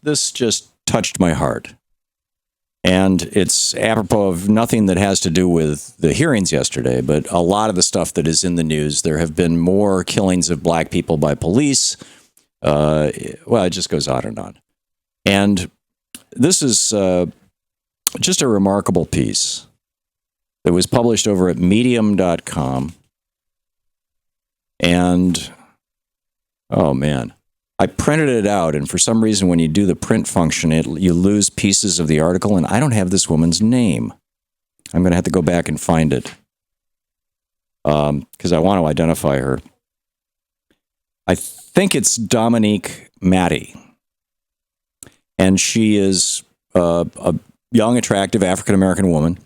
this just touched my heart. And it's apropos of nothing that has to do with the hearings yesterday, but a lot of the stuff that is in the news. There have been more killings of black people by police. Well, it just goes on and on. And this is just a remarkable piece that was published over at medium.com. And, oh man, I printed it out, and for some reason when you do the print function, you lose pieces of the article, and I don't have this woman's name. I'm going to have to go back and find it because I want to identify her. I think it's Dominique Matti, and she is a young, attractive African-American woman,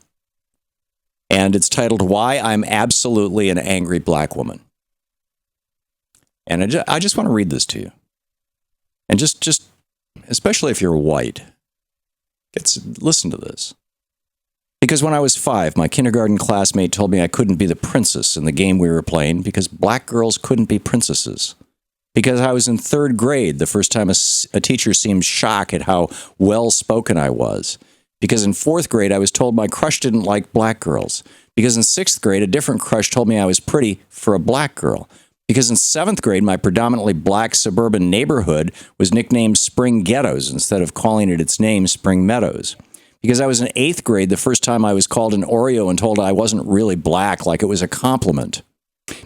and it's titled, Why I'm Absolutely an Angry Black Woman. And I just want to read this to you. And just especially if you're white, listen to this. Because when I was 5, my kindergarten classmate told me I couldn't be the princess in the game we were playing because black girls couldn't be princesses. Because I was in 3rd grade the first time a teacher seemed shocked at how well-spoken I was. Because in 4th grade, I was told my crush didn't like black girls. Because in 6th grade, a different crush told me I was pretty for a black girl. Because in 7th grade, my predominantly black suburban neighborhood was nicknamed Spring Ghettos instead of calling it its name, Spring Meadows. Because I was in 8th grade the first time I was called an Oreo and told I wasn't really black, like it was a compliment.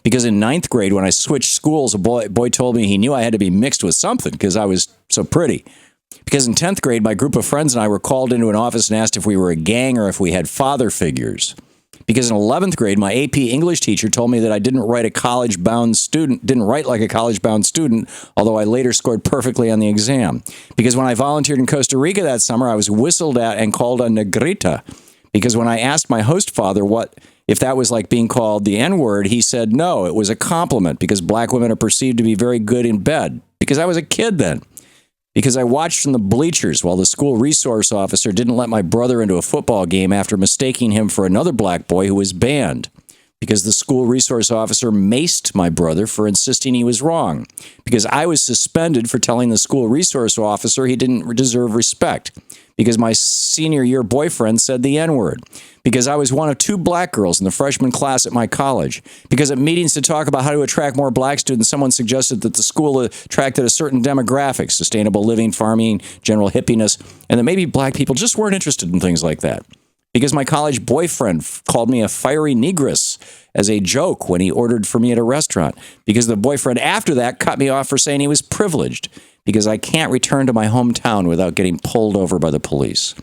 Because in 9th grade, when I switched schools, a boy told me he knew I had to be mixed with something because I was so pretty. Because in 10th grade, my group of friends and I were called into an office and asked if we were a gang or if we had father figures. Because in 11th grade, my AP English teacher told me that I didn't write like a college-bound student, although I later scored perfectly on the exam. Because when I volunteered in Costa Rica that summer, I was whistled at and called a negrita. Because when I asked my host father if that was like being called the N-word, he said no, it was a compliment because black women are perceived to be very good in bed. Because I was a kid then. Because I watched from the bleachers while the school resource officer didn't let my brother into a football game after mistaking him for another black boy who was banned. Because the school resource officer maced my brother for insisting he was wrong. Because I was suspended for telling the school resource officer he didn't deserve respect. Because my senior year boyfriend said the N-word. Because I was one of 2 black girls in the freshman class at my college. Because at meetings to talk about how to attract more black students, someone suggested that the school attracted a certain demographic, sustainable living, farming, general hippiness, and that maybe black people just weren't interested in things like that. Because my college boyfriend called me a fiery negress as a joke when he ordered for me at a restaurant. Because the boyfriend after that cut me off for saying he was privileged. Because I can't return to my hometown without getting pulled over by the police.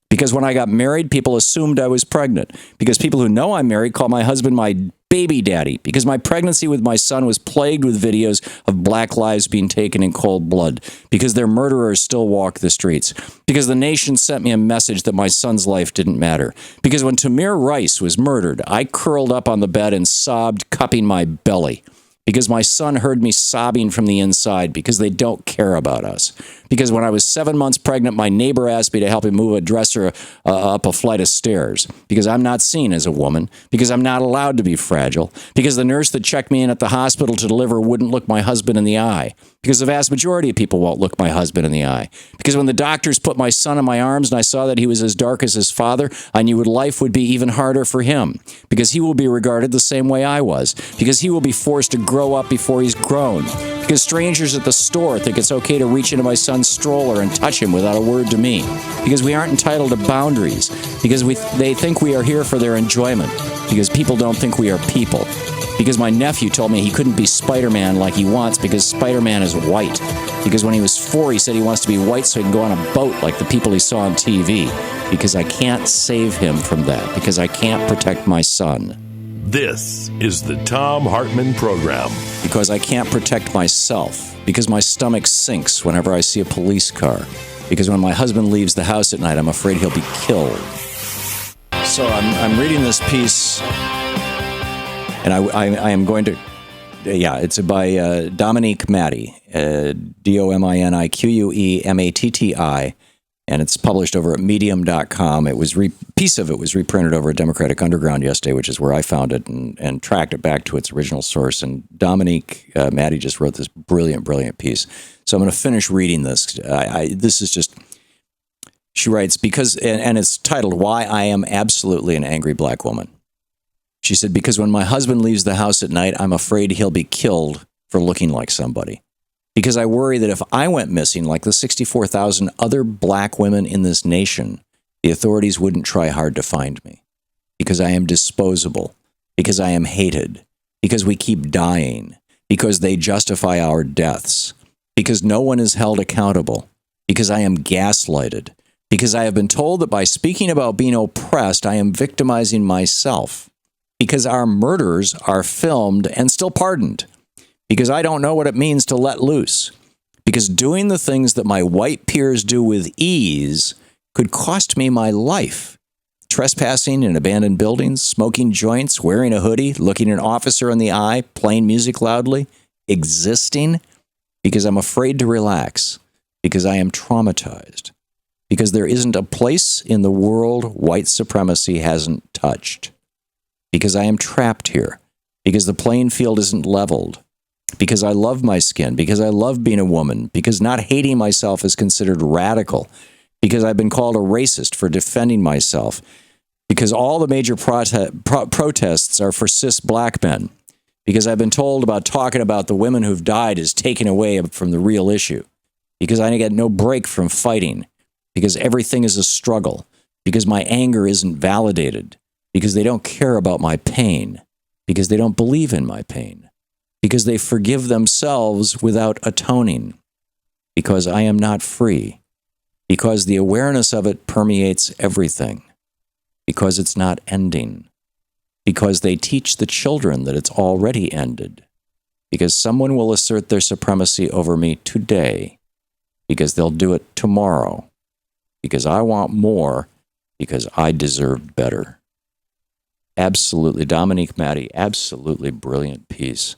Because when I got married, people assumed I was pregnant. Because people who know I'm married call my husband my baby daddy. Because my pregnancy with my son was plagued with videos of black lives being taken in cold blood. Because their murderers still walk the streets. Because the nation sent me a message that my son's life didn't matter. Because when Tamir Rice was murdered, I curled up on the bed and sobbed, cupping my belly. Because my son heard me sobbing from the inside because they don't care about us. Because when I was 7 months pregnant, my neighbor asked me to help him move a dresser up a flight of stairs. Because I'm not seen as a woman. Because I'm not allowed to be fragile. Because the nurse that checked me in at the hospital to deliver wouldn't look my husband in the eye. Because the vast majority of people won't look my husband in the eye. Because when the doctors put my son in my arms and I saw that he was as dark as his father, I knew life would be even harder for him. Because he will be regarded the same way I was. Because he will be forced to grow up before he's grown. Because strangers at the store think it's okay to reach into my son's stroller and touch him without a word to me. Because we aren't entitled to boundaries. Because they think we are here for their enjoyment. Because people don't think we are people. Because my nephew told me he couldn't be Spider-Man like he wants because Spider-Man is white. Because when he was 4, he said he wants to be white so he can go on a boat like the people he saw on TV. Because I can't save him from that. Because I can't protect my son. This is the Thom Hartmann Program. Because I can't protect myself. Because my stomach sinks whenever I see a police car. Because when my husband leaves the house at night, I'm afraid he'll be killed. So I'm reading this piece, and I am going to, it's by Dominique Matti, Dominiquematti. And it's published over at medium.com. Piece of it was reprinted over at Democratic Underground yesterday, which is where I found it, and tracked it back to its original source. And Dominique Matti just wrote this brilliant piece. So I'm going to finish reading this. This is just, she writes, and it's titled, Why I Am Absolutely an Angry Black Woman. She said, because when my husband leaves the house at night, I'm afraid he'll be killed for looking like somebody. Because I worry that if I went missing like the 64,000 other black women in this nation, the authorities wouldn't try hard to find me. Because I am disposable. Because I am hated. Because we keep dying. Because they justify our deaths. Because no one is held accountable. Because I am gaslighted. Because I have been told that by speaking about being oppressed, I am victimizing myself. Because our murders are filmed and still pardoned. Because I don't know what it means to let loose. Because doing the things that my white peers do with ease could cost me my life. Trespassing in abandoned buildings, smoking joints, wearing a hoodie, looking an officer in the eye, playing music loudly, existing because I'm afraid to relax, because I am traumatized, because there isn't a place in the world white supremacy hasn't touched, because I am trapped here, because the playing field isn't leveled, because I love my skin, because I love being a woman, because not hating myself is considered radical, because I've been called a racist for defending myself, because all the major protests are for cis black men, because I've been told about talking about the women who've died is taken away from the real issue, because I get no break from fighting, because everything is a struggle, because my anger isn't validated, because they don't care about my pain, because they don't believe in my pain, because they forgive themselves without atoning, because I am not free, because the awareness of it permeates everything, because it's not ending, because they teach the children that it's already ended, because someone will assert their supremacy over me today, because they'll do it tomorrow, because I want more, because I deserve better. Absolutely, Dominique Matti, absolutely brilliant piece.